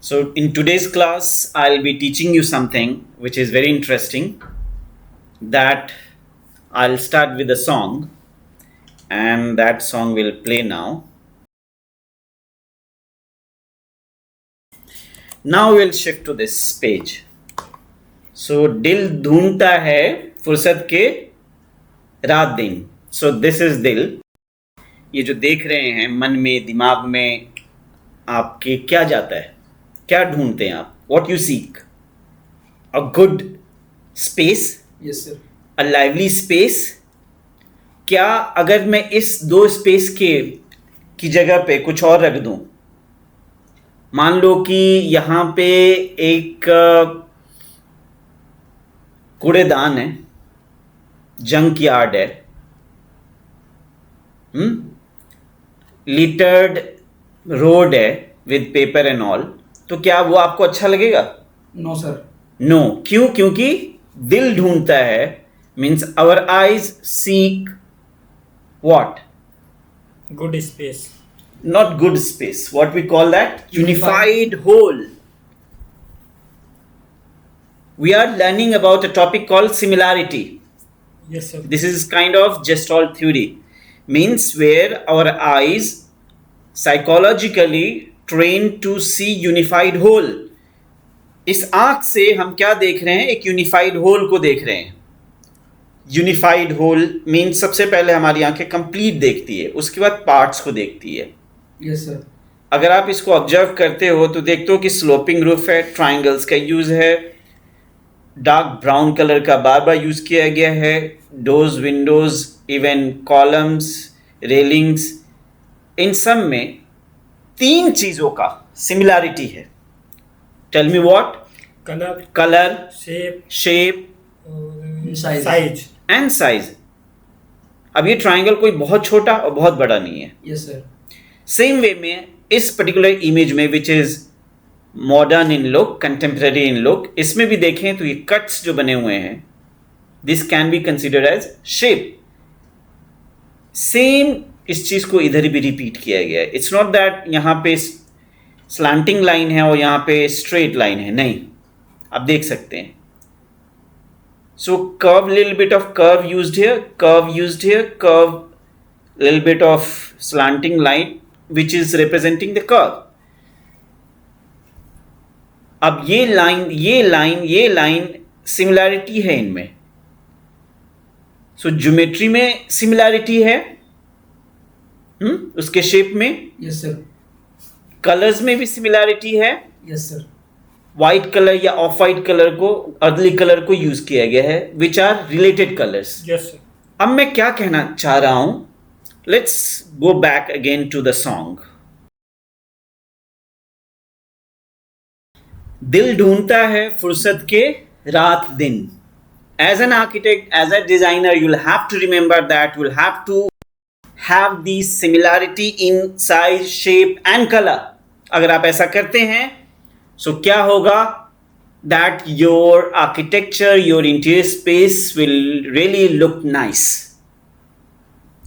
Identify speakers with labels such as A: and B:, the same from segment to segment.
A: So, in today's class, I'll be teaching you something which is very interesting. That I'll start with a song, and that song will play now. Now we'll shift to this page. So, दिल ढूंढता है फुर्सत के रात दिन. So, this is दिल. ये जो देख रहे हैं मन में दिमाग में आपके क्या जाता है, क्या ढूंढते हैं आप? What you seek? A good space.
B: Yes, sir.
A: A lively space. क्या अगर मैं इस दो स्पेस की जगह पे कुछ और रख दूं, मान लो कि यहाँ पे एक कूड़ेदान है, जंक यार्ड है, लिटर्ड रोड है विद पेपर एंड ऑल, तो क्या वो आपको अच्छा लगेगा?
B: No, sir.
A: नो. क्यों? क्योंकि दिल ढूंढता है means our eyes seek what?
C: Good space.
A: Not good space. What we call that? Unified whole. We are learning about a topic called similarity.
C: Yes, sir.
A: This is kind of Gestalt theory. Means where our eyes psychologically trained to see unified whole. इस आंख से हम क्या देख रहे हैं? एक unified whole को देख रहे हैं. यूनिफाइड होल मीन्स सबसे पहले हमारी आंखें कंप्लीट देखती है, उसके बाद पार्ट्स को देखती है.
B: Yes, sir.
A: अगर आप इसको ऑब्जर्व करते हो तो देखते हो कि स्लोपिंग रूफ है, ट्राइंगल्स का यूज है, डार्क ब्राउन कलर का बार बार यूज किया गया है, doors, windows, even columns, railings, इन सब में तीन चीजों का सिमिलैरिटी है. Tell me what? Colour, shape
C: Size.
A: And size. अब ये ट्राइंगल कोई बहुत छोटा और बहुत बड़ा नहीं है.
B: Yes, sir.
A: सेम वे में इस पर्टिकुलर इमेज में which is modern in look, contemporary in look, इसमें भी देखें तो ये कट्स जो बने हुए हैं, this can be considered as shape. Same इस चीज को इधर भी रिपीट किया गया है. इट्स नॉट दैट यहाँ पे स्लैंटिंग लाइन है और यहाँ पे स्ट्रेट लाइन है, नहीं. आप देख सकते हैं. So curve, little bit of curve used here, curve, little bit of slanting line which is representing the curve. अब ये लाइन सिमिलैरिटी है इनमें. सो ज्योमेट्री में सिमिलैरिटी है, उसके शेप में.
B: Yes, sir.
A: कलर्स में भी सिमिलैरिटी है.
B: Yes, sir.
A: व्हाइट कलर या ऑफ व्हाइट कलर को, अर्ली कलर को यूज किया गया है, which are related colours.
C: Yes, sir.
A: अब मैं क्या कहना चाह रहा हूं, let's go back again to the song. दिल ढूंढता है फुर्सत के रात दिन. As an architect, as a designer, you will have to remember that you will have to have the similarity in size, shape and colour. अगर आप ऐसा करते हैं so क्या होगा? that your architecture, your interior space will really look nice.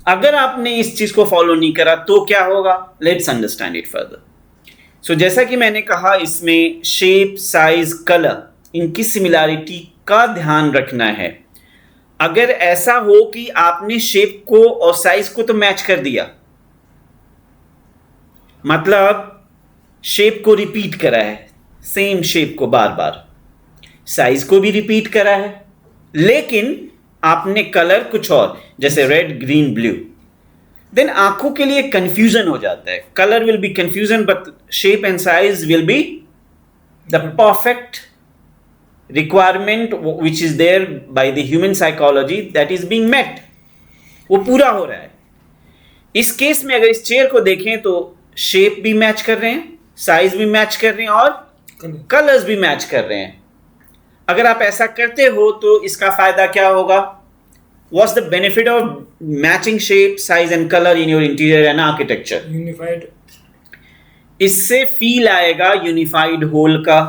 A: अगर आपने इस चीज को फॉलो नहीं करा तो क्या होगा? let's understand it further. so जैसा कि मैंने कहा, इसमें शेप, साइज, कलर, इनकी सिमिलैरिटी का ध्यान रखना है. अगर ऐसा हो कि आपने शेप को और साइज को तो मैच कर दिया, मतलब शेप को रिपीट करा है, सेम शेप को बार बार, साइज को भी रिपीट करा है, लेकिन आपने कलर कुछ और, जैसे रेड, ग्रीन, ब्लू, देन आंखों के लिए कंफ्यूजन हो जाता है. Colour will be confusion but shape and size will be the perfect requirement which is there by the human psychology, that is being met. वो पूरा हो रहा है. इस केस में अगर इस चेयर को देखें तो शेप भी मैच कर रहे हैं, साइज भी मैच कर रहे हैं और कलर्स भी मैच कर रहे हैं. अगर आप ऐसा करते हो तो इसका फायदा क्या होगा? What's the benefit of matching shape, size and color in your interior and architecture?
C: Unified.
A: इससे फील आएगा यूनिफाइड होल का,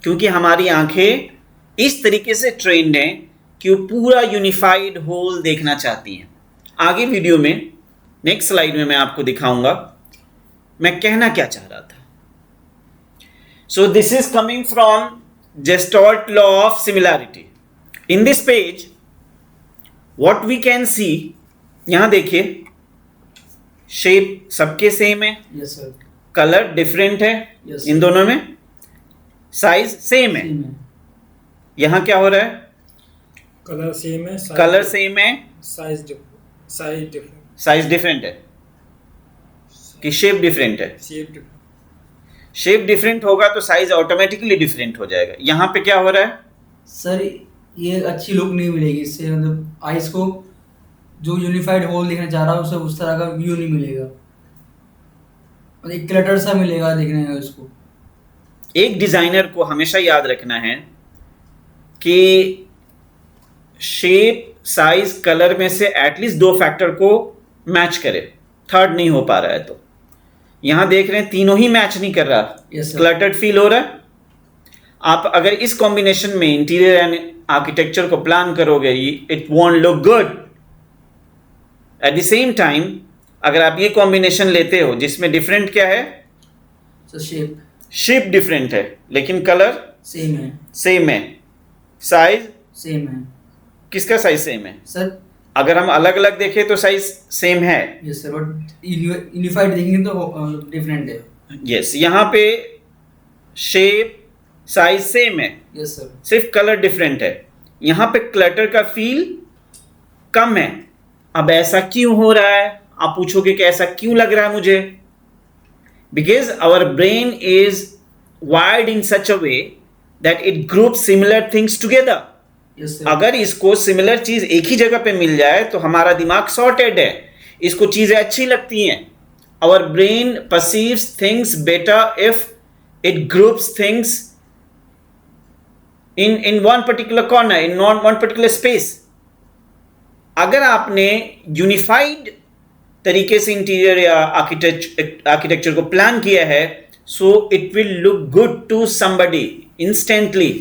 A: क्योंकि हमारी आंखें इस तरीके से ट्रेंड हैं कि वो पूरा यूनिफाइड होल देखना चाहती हैं. आगे वीडियो में, नेक्स्ट स्लाइड में मैं आपको दिखाऊंगा मैं कहना क्या चाह रहा था. So this is coming from Gestalt law of similarity. In this page, what we can see, यहां देखिए, शेप सबके सेम है,
B: यस सर,
A: कलर डिफरेंट है,
B: Yes,
A: इन दोनों में साइज सेम है. यहां क्या हो रहा है?
C: कलर सेम है,
A: कलर सेम है,
C: साइज डिफरेंट,
A: साइज डिफरेंट है कि शेप डिफरेंट है?
C: Shape different.
A: शेप डिफरेंट होगा तो साइज ऑटोमेटिकली डिफरेंट हो जाएगा. यहां पे क्या हो रहा है?
B: सर ये अच्छी लुक नहीं मिलेगी इससे, मतलब आइस को जो यूनिफाइड होल दिखना चाह रहा है उसे उस तरह का व्यू नहीं मिलेगा, मतलब एक क्लटर सा मिलेगा देखने में उसको.
A: एक डिजाइनर को हमेशा याद रखना है कि शेप, साइज, कलर में से एटलीस्ट 2 फैक्टर को मैच करे, थर्ड नहीं हो पा रहा है. तो यहां देख रहे हैं तीनों ही मैच नहीं कर रहा,
B: Yes, sir.
A: क्लटर्ड फील हो रहा है. आप अगर इस कॉम्बिनेशन में इंटीरियर एंड आर्किटेक्चर को प्लान करोगे, it won't look good. At the same time अगर आप ये कॉम्बिनेशन लेते हो जिसमें डिफरेंट क्या है?
B: सर शेप
A: शेप डिफरेंट है लेकिन कलर
B: सेम है,
A: सेम है, साइज
B: सेम है.
A: किसका साइज सेम है?
B: सर
A: अगर हम अलग अलग देखें तो साइज सेम है.
B: यस सर, बट यूनिफाइड देखेंगे तो डिफरेंट है.
A: यस, यहाँ पे शेप, साइज सेम है,
B: यस सर,
A: सिर्फ कलर डिफरेंट है. यहाँ पे क्लटर का फील कम है. अब ऐसा क्यों हो रहा है? आप पूछोगे कि ऐसा क्यों लग रहा है मुझे? Because our brain is wired in such a way that it groups similar things together.
B: Yes sir.
A: अगर इसको सिमिलर चीज एक ही जगह पे मिल जाए तो हमारा दिमाग सॉर्टेड है, इसको चीजें अच्छी लगती हैं. Our brain perceives things better if it groups things in one particular corner, in one particular space. अगर आपने यूनिफाइड तरीके से इंटीरियर या आर्किटेक्चर को प्लान किया है, so it will look good to somebody instantly.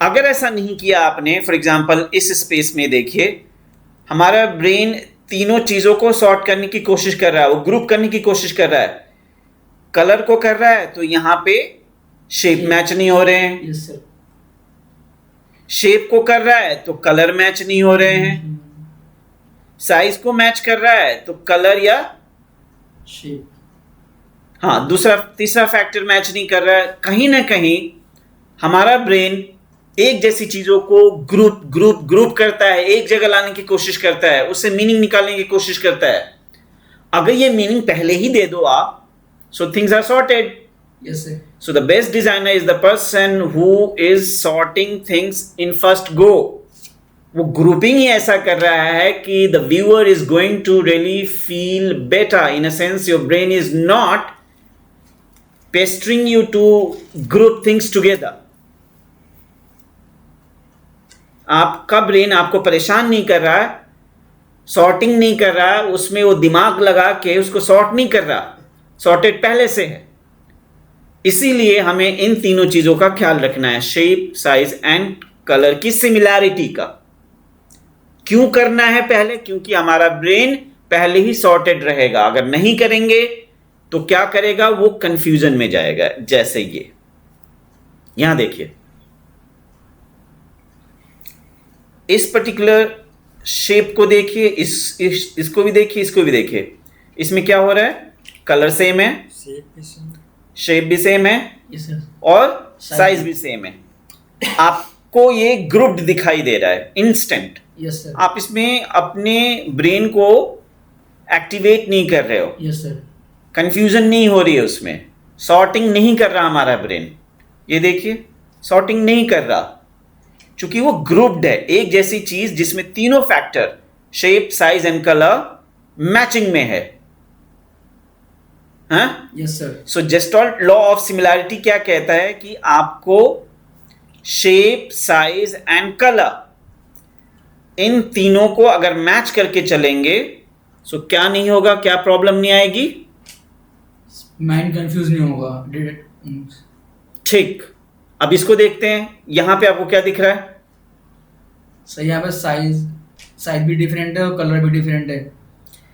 A: अगर ऐसा नहीं किया आपने, फॉर एग्जाम्पल इस स्पेस में देखिए, हमारा ब्रेन तीनों चीजों को सॉर्ट करने की कोशिश कर रहा है, वो ग्रुप करने की कोशिश कर रहा है. कलर को कर रहा है तो यहां पे शेप मैच नहीं हो रहे हैं.
B: Yes sir.
A: शेप को कर रहा है तो कलर मैच नहीं हो रहे हैं. साइज को मैच कर रहा है तो कलर या
B: शेप,
A: हाँ, दूसरा तीसरा फैक्टर मैच नहीं कर रहा है. कहीं ना कहीं हमारा ब्रेन एक जैसी चीजों को ग्रुप करता है, एक जगह लाने की कोशिश करता है, उससे मीनिंग निकालने की कोशिश करता है. अगर ये मीनिंग पहले ही दे दो आप, so things are sorted.
B: Yes sir.
A: So the best designer is the person who is sorting things in first go. वो grouping ही ऐसा कर रहा है कि the viewer is going to really feel better. In a sense, your brain is not pestering you to group things together. आपका brain आपको परेशान नहीं कर रहा है, सॉर्टिंग नहीं कर रहा है, उसमें वो दिमाग लगा के उसको सॉर्ट नहीं कर रहा, सॉर्टेड पहले से है. इसीलिए हमें इन तीनों चीजों का ख्याल रखना है, शेप, साइज एंड कलर की सिमिलैरिटी का. क्यों करना है पहले? क्योंकि हमारा ब्रेन पहले ही सॉर्टेड रहेगा. अगर नहीं करेंगे तो क्या करेगा? वो कंफ्यूजन में जाएगा. जैसे ये यहां देखिए, इस पर्टिकुलर शेप को देखिए, इसको भी देखिए, इसको भी देखिए. इसमें क्या हो रहा है? कलर सेम है, शेप भी सेम है
B: यस सर.
A: और साइज भी सेम है. आपको ये ग्रुप्ड दिखाई दे रहा है इंस्टेंट.
B: Yes sir.
A: आप इसमें अपने ब्रेन को एक्टिवेट नहीं कर रहे हो,
B: यस सर.
A: कंफ्यूजन नहीं हो रही है, उसमें सॉर्टिंग नहीं कर रहा हमारा ब्रेन. ये देखिए, सॉर्टिंग नहीं कर रहा क्योंकि वो ग्रुप्ड है. एक जैसी चीज जिसमें तीनों factor shape, size and colour matching में है. हाँ,
B: yes sir.
A: So gestalt law of similarity क्या कहता है कि आपको शेप, साइज एंड कलर, इन तीनों को अगर मैच करके चलेंगे, सो क्या नहीं होगा, क्या प्रॉब्लम नहीं आएगी?
B: माइंड कंफ्यूज नहीं होगा.
A: ठीक. अब इसको देखते हैं. यहां पे आपको क्या दिख रहा है?
B: सर यहाँ पे साइज भी डिफरेंट है और कलर भी डिफरेंट है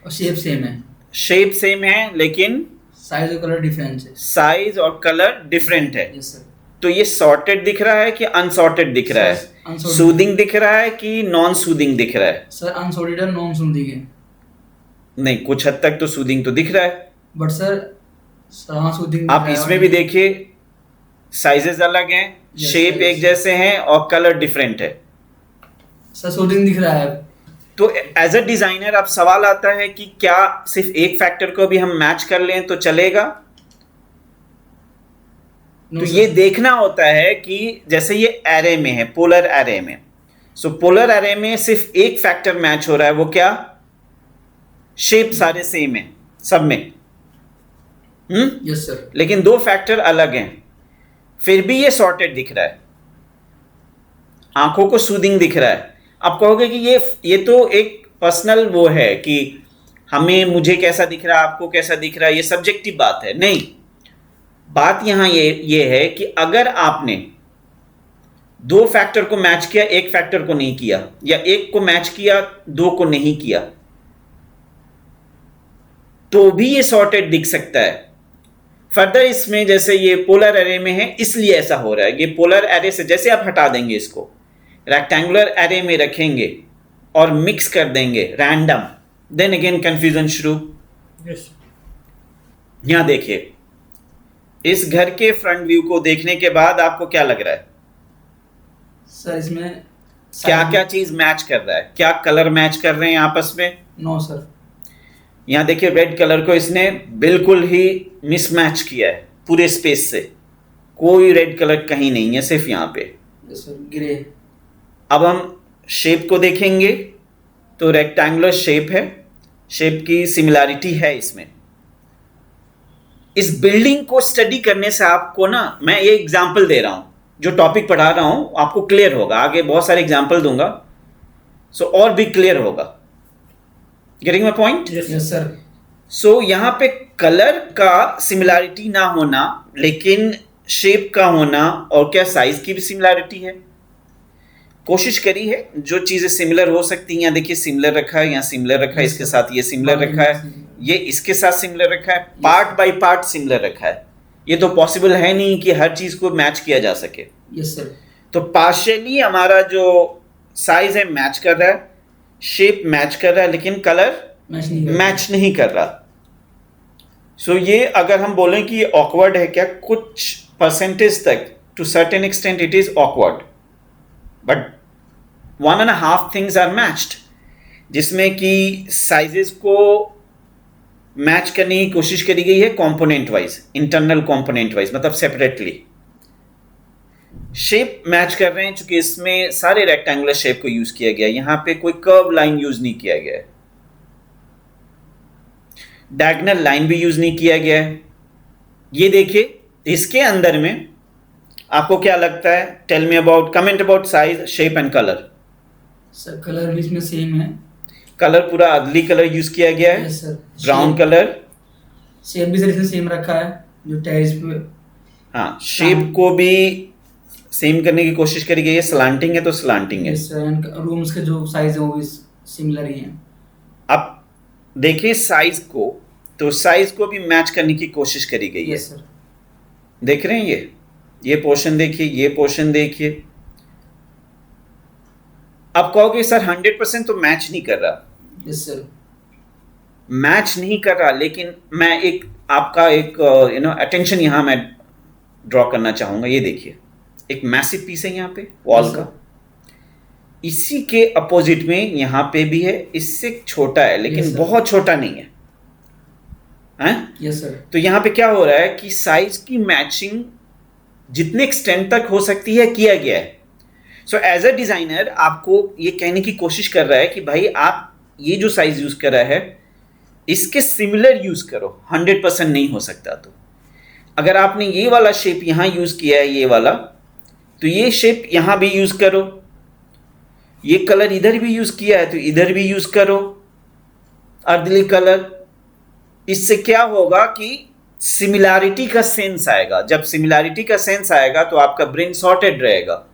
B: और शेप सेम है.
A: शेप सेम है लेकिन
B: साइज और कलर डिफरेंस है।
A: साइज और कलर डिफरेंट है।
B: Yes sir.
A: तो ये सॉर्टेड दिख रहा है कि अनसॉर्टेड दिख रहा है?
B: Unsorted।
A: सूदिंग दिख रहा है कि नॉन सूदिंग दिख रहा है?
B: सर अनसॉर्टेड और नॉन सूदिंग है।
A: नहीं, कुछ हद तक तो सूदिंग तो दिख रहा है।
B: बट सर हाँ सूदिंग
A: आप इसमें भी देखिए, साइजेस अलग हैं,
B: Yes,
A: शेप
B: yes।
A: एक जैसे हैं और कलर डिफरेंट है।
B: सर सूदिंग दिख रहा है।
A: तो एज अ डिजाइनर अब सवाल आता है कि क्या सिर्फ एक फैक्टर को भी हम मैच कर लें तो चलेगा?
B: No,
A: तो
B: sir।
A: ये देखना होता है कि जैसे ये एरे में है, पोलर एरे में, सो पोलर एरे में सिर्फ एक फैक्टर मैच हो रहा है, वो क्या? शेप सारे सेम है सब में।
B: Yes sir.
A: लेकिन दो फैक्टर अलग हैं, फिर भी ये सॉर्टेड दिख रहा है, आंखों को सूदिंग दिख रहा है। आप कहोगे कि ये तो एक पर्सनल वो है कि मुझे कैसा दिख रहा है, आपको कैसा दिख रहा है, ये सब्जेक्टिव बात है। नहीं, बात यहां ये है कि अगर आपने दो फैक्टर को मैच किया, एक फैक्टर को नहीं किया, या एक को मैच किया, दो को नहीं किया, तो भी ये सॉर्टेड दिख सकता है। फर्दर इसमें जैसे ये पोलर एरे में है इसलिए ऐसा हो रहा है। ये पोलर एरे से जैसे आप हटा देंगे, इसको रेक्टेंगुलर एरे में रखेंगे और मिक्स कर देंगे रैंडम, देन अगेन कंफ्यूजन शुरू।
C: यस
A: यहां देखिए, इस घर के फ्रंट व्यू को देखने के बाद आपको क्या लग रहा है?
B: सर इसमें
A: क्या क्या चीज मैच कर रहा है? क्या कलर मैच कर रहे हैं आपस में?
B: No sir.
A: यहां देखिए, रेड कलर को इसने बिल्कुल ही मिसमैच किया है पूरे स्पेस से, कोई रेड कलर कहीं नहीं है, सिर्फ यहां पे।
B: Yes sir, grey.
A: अब हम शेप को देखेंगे तो रेक्टेंगुलर शेप है, शेप की सिमिलैरिटी है इसमें। इस बिल्डिंग को स्टडी करने से आपको ना, मैं ये एग्जांपल दे रहा हूं, जो टॉपिक पढ़ा रहा हूं आपको क्लियर होगा, आगे बहुत सारे एग्जांपल दूंगा, सो और भी क्लियर होगा। Getting my point?
B: Yes sir.
A: So यहां पे कलर का सिमिलैरिटी ना होना, लेकिन शेप का होना, और क्या साइज की भी सिमिलैरिटी है। कोशिश करी है जो चीजें सिमिलर हो सकती हैं, यहाँ देखिए सिमिलर रखा है, यहाँ सिमिलर रखा है, इसके साथ ये सिमिलर रखा है, ये इसके साथ सिमिलर रखा है, पार्ट बाय पार्ट सिमिलर रखा है। ये तो पॉसिबल है नहीं कि हर चीज को मैच किया जा सके।
B: Yes sir.
A: तो पार्शियली हमारा जो साइज है मैच कर रहा है, शेप मैच कर रहा है, लेकिन कलर मैच नहीं कर रहा। सो ये अगर हम बोलें कि ये ऑकवर्ड है क्या, कुछ परसेंटेज तक, to certain extent it is awkward, but 1.5 things are matched, जिसमें कि साइजेस को मैच करने की कोशिश करी गई है component wise, internal component wise, मतलब सेपरेटली। शेप मैच कर रहे हैं, चूंकि इसमें सारे रेक्टेंगुलर शेप को यूज किया गया है, यहां पे कोई कर्व लाइन यूज नहीं किया गया है, डायगोनल लाइन भी यूज नहीं किया गया है। ये देखिए, इसके अंदर में आपको क्या लगता है? Tell me about, comment about size, shape and colour.
B: Sir colour भी इसमें सेम है।
A: कलर पूरा अदली कलर यूज किया गया है।
B: Yes sir.
A: Brown colour.
B: Shape भी सर इसमें सेम रखा है, जो टेरिस पे।
A: हाँ, शेप को भी सेम करने की कोशिश करी गई है, स्लांटिंग है तो स्लांटिंग है।
B: यस सर, एंड रूम्स के जो साइज है वो भी सिमिलर ही हैं।
A: अब देखिए साइज को, तो साइज को भी मैच करने की कोशिश करी गई है।
B: Yes sir.
A: देख रहे हैं ये पोर्शन देखिए, ये पोर्शन देखिए। अब कहोगे सर 100% तो मैच नहीं कर रहा।
B: Yes sir.
A: मैच नहीं कर रहा, लेकिन मैं एक आपका एक अटेंशन यहां मैं ड्रॉ करना चाहूंगा। ये देखिए, एक मैसिव पीस है यहाँ पे वॉल
B: Yes,
A: का, इसी के अपोजिट में यहाँ पे भी है, इससे छोटा है लेकिन
B: Yes, sir.
A: बहुत छोटा नहीं है, हैं?
B: Yes sir.
A: तो यहाँ पे क्या हो रहा है कि साइज की मैचिंग जितने एक्सटेंट तक हो सकती है किया गया है। सो एज अ डिजाइनर आपको ये कहने की कोशिश कर रहा है कि भाई आप ये जो साइज यूज कर रहा है इसके सिमिलर यूज करो। 100% नहीं हो सकता, तो अगर आपने ये वाला शेप यहाँ यूज किया है, ये वाला, तो ये शेप यहाँ भी यूज करो। ये कलर इधर भी यूज किया है तो इधर भी यूज करो, अर्दली कलर। इससे क्या होगा कि सिमिलैरिटी का सेंस आएगा। जब सिमिलैरिटी का सेंस आएगा तो आपका ब्रेन सॉर्टेड रहेगा,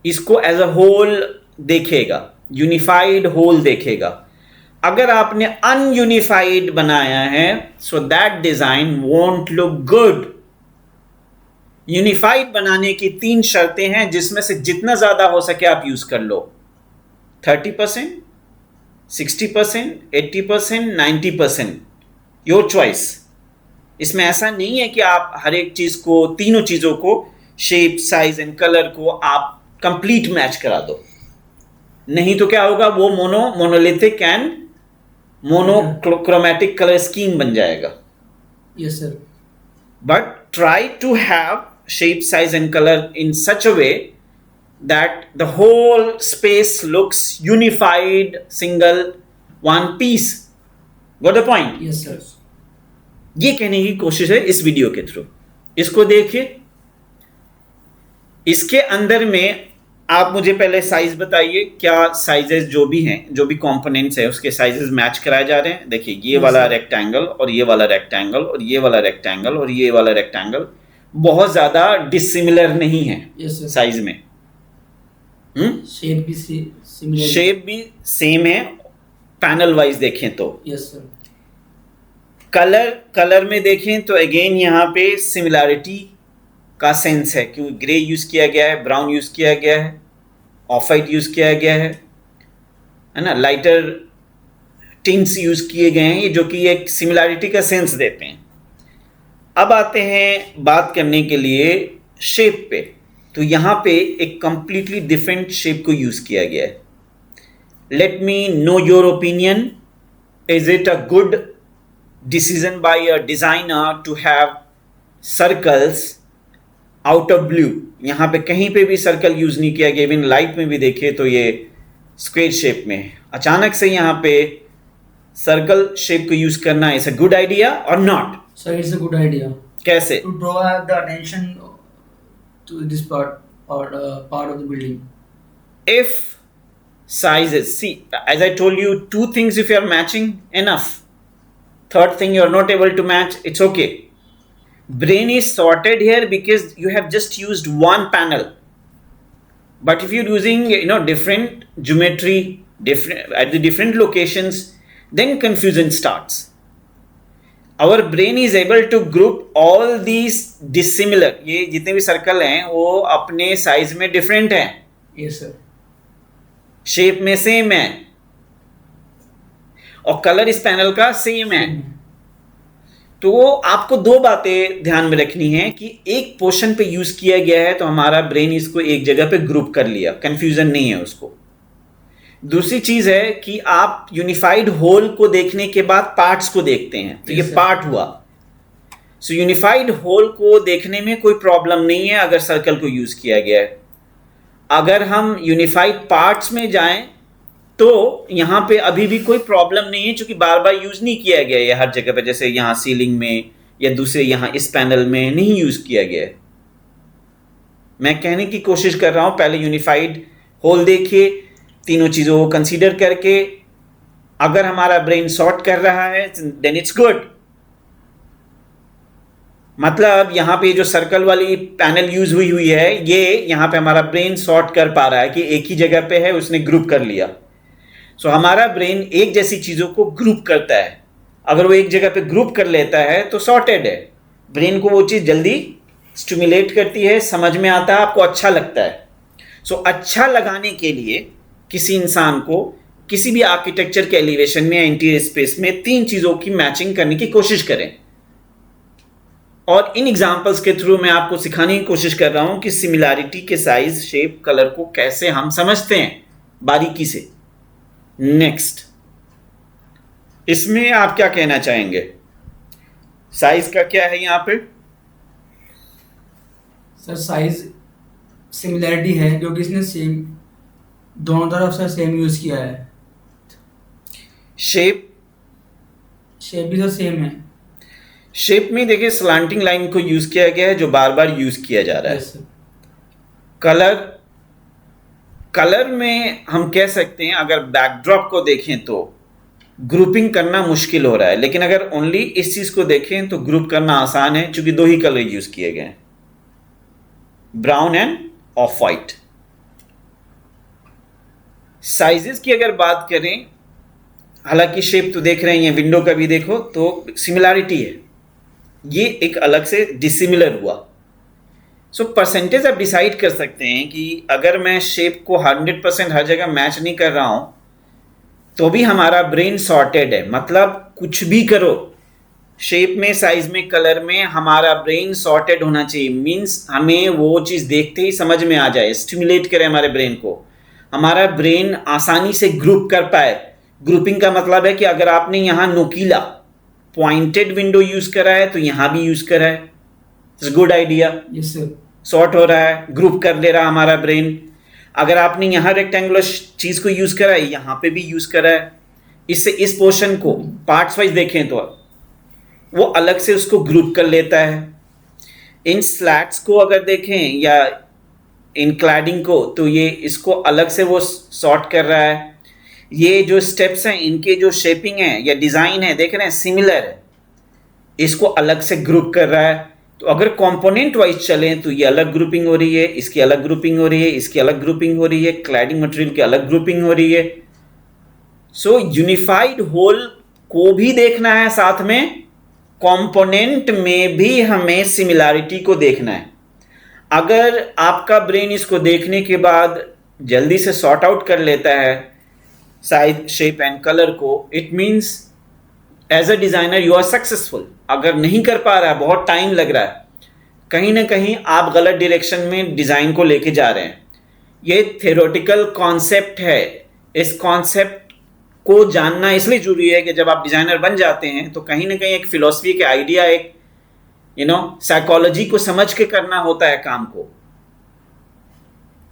A: इसको एज अ होल देखेगा, यूनिफाइड होल देखेगा। अगर आपने अनयूनिफाइड बनाया है so that design won't look good. Unified बनाने की 3 शर्तें हैं जिसमें से जितना ज्यादा हो सके आप यूज कर लो। 30%, 60%, 80%, 90%, योर चॉइस। इसमें ऐसा नहीं है कि आप हर एक चीज को, तीनों चीजों को, शेप, साइज एंड कलर को आप कंप्लीट मैच करा दो। नहीं तो क्या होगा, वो monolithic and monochromatic colour scheme बन जाएगा।
B: Yes sir.
A: But try to have shape, size and color in such a way that the whole space looks unified, single, one piece. Got the point?
B: Yes sir.
A: ये कहने की कोशिश है इस video के through. इसको देखिए। इसके अंदर में आप मुझे पहले साइज बताइए, क्या साइजेस जो भी हैं, जो भी कंपोनेंट्स है उसके साइजेस मैच कराए जा रहे हैं। देखिए ये वाला रेक्टेंगल और ये वाला रेक्टेंगल और ये वाला रेक्टेंगल और ये वाला रेक्टेंगल बहुत ज्यादा डिसिमिलर नहीं है साइज में।
B: शेप भी सिमिलर,
A: शेप भी सेम है पैनल वाइज देखें तो।
B: Yes sir.
A: कलर में देखें तो अगेन यहाँ पे सिमिलैरिटी का सेंस है, क्योंकि ग्रे यूज किया गया है, ब्राउन यूज किया गया है, ऑफ वाइट यूज किया गया है ना, लाइटर टिंट्स यूज किए गए हैं, ये जो कि एक सिमिलैरिटी का सेंस देते हैं। अब आते हैं बात करने के लिए शेप पे। तो यहाँ पे एक कंप्लीटली डिफरेंट शेप को यूज किया गया है। Let me know your opinion. Is it a good decision by a designer to have circles out of blue? यहाँ पे कहीं पे भी सर्कल यूज नहीं किया गया। इवन लाइट में भी देखे तो ये स्क्वेयर शेप में है। अचानक से यहाँ पे सर्कल शेप को यूज करना इज अ गुड आइडिया और not?
B: Sir it's a good idea.
A: कैसे?
B: To draw the attention to this part of the building.
A: If sizes, see, as I told you, 2 things if you are matching, enough. Third thing you are not able to match, it's okay. Brain is sorted here because you have just used one panel. But if you're using, different geometry, at the different locations, then confusion starts. Our brain is able to group all these dissimilar, ये जितने भी circle हैं वो अपने size में different हैं,
B: yes sir.
A: Shape में same है और कलर इस पैनल का सेम है। तो आपको 2 बातें ध्यान में रखनी है कि एक पोर्शन पे यूज किया गया है तो हमारा ब्रेन इसको एक जगह पे ग्रुप कर लिया, कंफ्यूजन नहीं है उसको। दूसरी चीज है कि आप यूनिफाइड होल को देखने के बाद पार्ट्स को देखते हैं, तो ये पार्ट हुआ। सो यूनिफाइड होल को देखने में कोई प्रॉब्लम नहीं है अगर सर्कल को यूज किया गया है। अगर हम यूनिफाइड पार्ट्स में जाएं तो यहाँ पे अभी भी कोई प्रॉब्लम नहीं है, क्योंकि बार बार यूज नहीं किया गया है हर जगह पे, जैसे यहाँ सीलिंग में या दूसरे यहाँ इस पैनल में नहीं यूज किया गया है। मैं कहने की कोशिश कर रहा हूँ पहले यूनिफाइड होल देखिए, तीनों चीजों को कंसीडर करके अगर हमारा ब्रेन सॉर्ट कर रहा है देन इट्स गुड। मतलब यहाँ पे जो सर्कल वाली पैनल यूज हुई है, ये यहाँ पे हमारा ब्रेन सॉर्ट कर पा रहा है कि एक ही जगह पे है, उसने ग्रुप कर लिया। सो हमारा ब्रेन एक जैसी चीजों को ग्रुप करता है। अगर वो एक जगह पे ग्रुप कर लेता है तो सॉर्टेड है। ब्रेन को वो चीज जल्दी स्टिमुलेट करती है, समझ में आता है, आपको अच्छा लगता है। सो अच्छा लगाने के लिए किसी इंसान को किसी भी आर्किटेक्चर के एलिवेशन में या इंटीरियर स्पेस में 3 चीजों की मैचिंग करने की कोशिश करें। और इन एग्जाम्पल्स के थ्रू मैं आपको सिखाने की कोशिश कर रहा हूं कि सिमिलैरिटी के साइज, शेप, कलर को कैसे हम समझते हैं बारीकी से। नेक्स्ट, इसमें आप क्या कहना चाहेंगे? साइज का क्या है यहाँ पे?
B: सर साइज सिमिलैरिटी है क्योंकि इसने सेम दोनों तरफ से सेम यूज किया है।
A: शेप
B: भी तो सेम है।
A: शेप में देखिए स्लांटिंग लाइन को यूज किया गया है जो बार बार यूज किया जा रहा है।
B: yes,
A: कलर में हम कह सकते हैं अगर बैकड्रॉप को देखें तो ग्रुपिंग करना मुश्किल हो रहा है, लेकिन अगर ओनली इस चीज को देखें तो ग्रुप करना आसान है, क्योंकि 2 ही कलर यूज किए गए हैं, brown end of white. Sizes की अगर बात करें हालांकि शेप तो देख रहे हैं, विंडो का भी देखो तो सिमिलैरिटी है, ये एक अलग से डिसिमिलर हुआ। सो परसेंटेज आप डिसाइड कर सकते हैं कि अगर मैं शेप को 100% हर जगह मैच नहीं कर रहा हूं तो भी हमारा ब्रेन सॉर्टेड है। मतलब कुछ भी करो, शेप में, साइज में, कलर में, हमारा ब्रेन सॉर्टेड होना चाहिए। मीन्स हमें वो चीज़ देखते ही समझ में आ जाए, स्टिमुलेट करे हमारे ब्रेन को, हमारा ब्रेन आसानी से ग्रुप कर पाए। ग्रुपिंग का मतलब है कि अगर आपने यहाँ नुकीला पॉइंटेड विंडो यूज करा है तो यहाँ भी यूज करा है, it's good idea.
B: Yes sir.
A: Sort हो रहा है, ग्रुप कर ले रहा हमारा ब्रेन। अगर आपने यहाँ रेक्टेंगुलर चीज को यूज करा है, यहाँ पे भी यूज करा है, इससे इस पोर्शन को पार्ट्स वाइज देखें तो वो अलग से उसको ग्रुप कर लेता है। इन स्लैट्स को अगर देखें या इन क्लैडिंग को, तो ये इसको अलग से वो सॉर्ट कर रहा है। ये जो स्टेप्स हैं, इनके जो शेपिंग है या डिजाइन है, देख रहे हैं सिमिलर है, इसको अलग से ग्रुप कर रहा है। तो अगर कंपोनेंट वाइज चलें तो ये अलग ग्रुपिंग हो रही है, इसकी अलग ग्रुपिंग हो रही है, इसकी अलग ग्रुपिंग हो रही है, क्लैडिंग मटेरियल की अलग ग्रुपिंग हो रही है। सो यूनिफाइड होल को भी देखना है, साथ में कंपोनेंट में भी हमें सिमिलैरिटी को देखना है। अगर आपका ब्रेन इसको देखने के बाद जल्दी से सॉर्ट आउट कर लेता है साइज, शेप एंड कलर को, it means as a designer you are successful. अगर नहीं कर पा रहा है, बहुत टाइम लग रहा है, कहीं ना कहीं आप गलत डायरेक्शन में डिजाइन को लेके जा रहे हैं। ये थ्योरेटिकल कॉन्सेप्ट है, इस कॉन्सेप्ट को जानना इसलिए जरूरी है कि जब आप डिजाइनर बन जाते हैं तो कहीं ना कहीं एक फिलॉसफी के आइडिया, एक साइकोलॉजी को समझ के करना होता है काम को।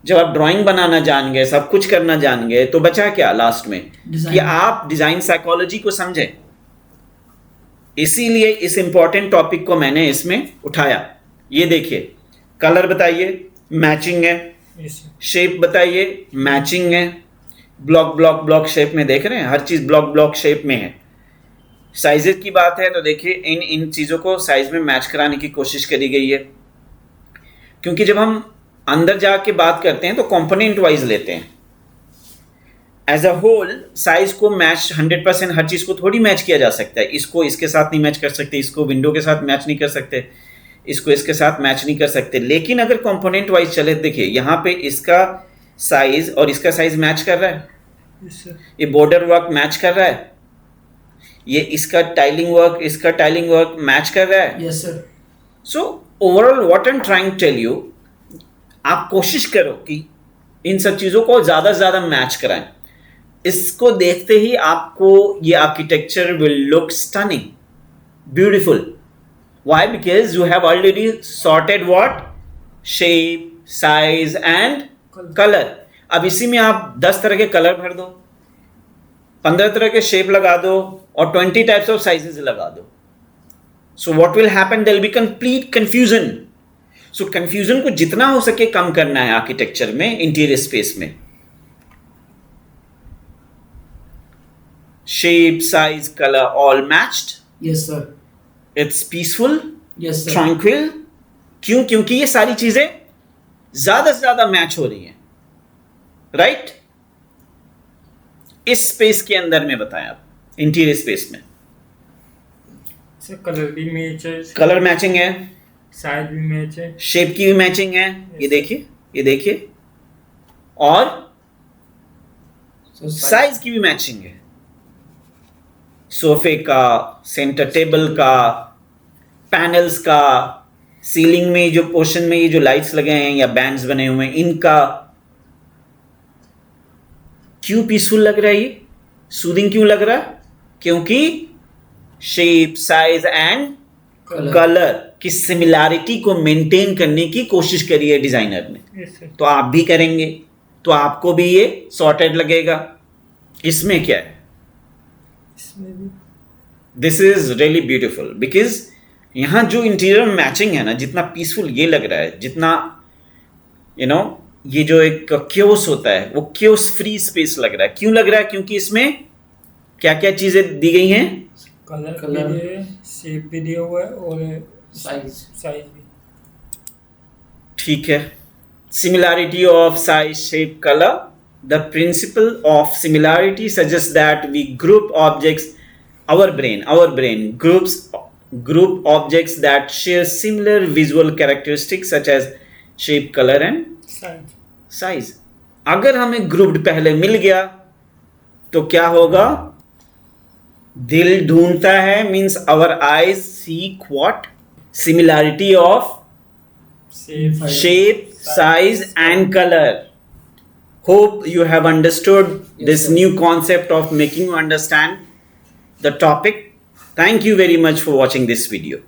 A: जब आप ड्राइंग बनाना जान गए, सब कुछ करना जान गए, तो बचा क्या लास्ट में कि आप डिजाइन साइकोलॉजी को समझें। इसीलिए इस इंपॉर्टेंट टॉपिक को मैंने इसमें उठाया। ये देखिए, कलर बताइए, मैचिंग है, शेप बताइए, मैचिंग है, ब्लॉक ब्लॉक ब्लॉक शेप में देख रहे हैं, हर चीज ब्लॉक ब्लॉक शेप में है। साइजेस की बात है तो देखिए इन चीजों को साइज में मैच कराने की कोशिश करी गई है, क्योंकि जब हम अंदर जाके बात करते हैं तो कंपोनेंट वाइज लेते हैं। एज अ होल साइज को मैच 100% हर चीज को थोड़ी मैच किया जा सकता है। इसको इसके साथ नहीं मैच कर सकते, इसको विंडो के साथ मैच नहीं कर सकते, इसको इसके साथ मैच नहीं कर सकते। लेकिन अगर कंपोनेंट वाइज चले, देखिए यहाँ पे इसका साइज और इसका साइज मैच कर रहा है, ये बॉर्डर वर्क मैच कर रहा है, ये इसका टाइलिंग वर्क, इसका टाइलिंग वर्क मैच कर रहा है।
B: Yes sir.
A: So overall what I am trying to tell you, आप कोशिश करो कि इन सब चीजों को ज्यादा से ज्यादा मैच कराएं। इसको देखते ही आपको ये architecture will look stunning, beautiful. Why? Because you have already sorted what, shape, size and colour. अब इसी में आप 10 तरह के कलर भर दो, 15 तरह के शेप लगा दो और 20 टाइप्स ऑफ साइजेस लगा दो। So what will happen, there will be complete confusion. So confusion को जितना हो सके कम करना है आर्किटेक्चर में, इंटीरियर स्पेस में। Shape, size, color all matched.
B: Yes sir.
A: It's peaceful.
B: Yes sir.
A: Tranquil. क्यों? क्योंकि ये सारी चीजें ज्यादा से ज्यादा मैच हो रही हैं, राइट? इस स्पेस के अंदर में बताएं आप, इंटीरियर स्पेस में
C: कलर भी मैच है,
A: कलर मैचिंग है,
C: साइज भी मैच है,
A: शेप की भी मैचिंग है। ये देखिए, ये देखिए, और साइज की भी मैचिंग है। सोफे का, सेंटर टेबल का, पैनल्स का, सीलिंग में जो पोर्शन में ये जो लाइट्स लगे हैं या बैंड्स बने हुए हैं, इनका। क्यों पीसफुल लग रहा है ये, सूदिंग क्यों लग रहा है? क्योंकि शेप, साइज एंड कलर की सिमिलैरिटी को मेंटेन करने की कोशिश करी है डिजाइनर ने। तो आप भी करेंगे तो आपको भी ये सॉर्टेड लगेगा। इसमें क्या है, this is really beautiful, because यहां जो इंटीरियर मैचिंग है ना, जितना पीसफुल ये लग रहा है, जितना ये जो एक क्योस होता है वो क्योस फ्री स्पेस लग रहा है। क्यों लग रहा है? क्योंकि इसमें क्या क्या चीजें दी गई हैं,
C: कलर भी है, शेप भी दिया हुआ है और साइज भी।
A: ठीक है, similarity of size, shape, colour The principle of similarity suggests that we group objects. Our brain group objects that share similar visual characteristics such as shape, color and size. अगर हमें ग्रुप्ड पहले मिल गया तो क्या होगा? दिल ढूंढता है means our eyes seek what? Similarity of shape, size and color. Hope you have understood this new concept of making you understand the topic. Thank you very much for watching this video.